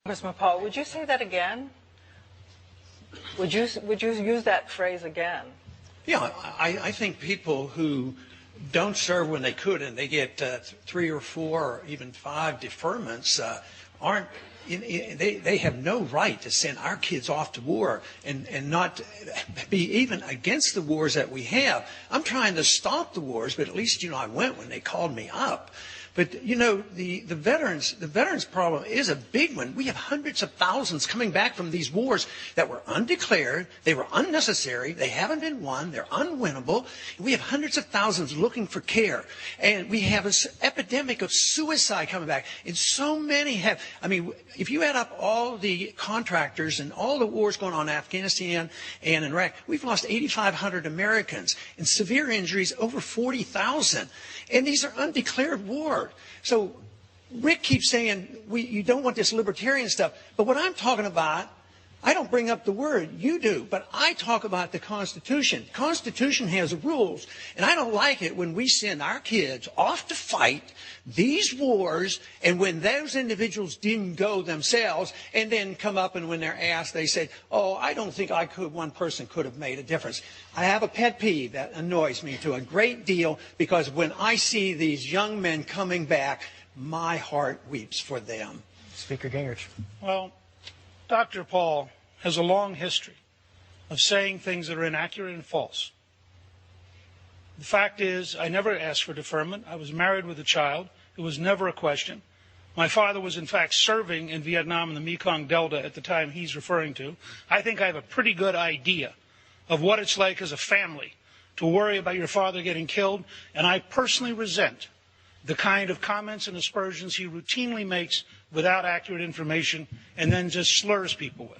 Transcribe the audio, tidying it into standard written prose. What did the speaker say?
Congressman Paul, would you say that again? Would you use that phrase again? Yeah, I think people who don't serve when they could and they get 3 or 4 or even 5 deferments aren't. They have no right to send our kids off to war and not be even against the wars that we have. I'm trying to stop the wars, but at least, I went when they called me up. But, the veterans problem is a big one. We have hundreds of thousands coming back from these wars that were undeclared. They were unnecessary. They haven't been won. They're unwinnable. We have hundreds of thousands looking for care. And we have an epidemic of suicide coming back. And so many have, if you add up all the contractors and all the wars going on in Afghanistan and in Iraq, we've lost 8,500 Americans and severe injuries over 40,000. And these are undeclared wars. So Rick keeps saying you don't want this libertarian stuff. But what I'm talking about, I don't bring up the word. You do. But I talk about the Constitution. The Constitution has rules. And I don't like it when we send our kids off to fight these wars and when those individuals didn't go themselves and then come up and when they're asked, they say, oh, I don't think one person could have made a difference. I have a pet peeve that annoys me to a great deal because when I see these young men coming back, my heart weeps for them. Speaker Gingrich. Well, Dr. Paul has a long history of saying things that are inaccurate and false. The fact is, I never asked for deferment. I was married with a child. It was never a question. My father was, in fact, serving in Vietnam in the Mekong Delta at the time he's referring to. I think I have a pretty good idea of what it's like as a family to worry about your father getting killed, and I personally resent the kind of comments and aspersions he routinely makes without accurate information and then just slurs people with.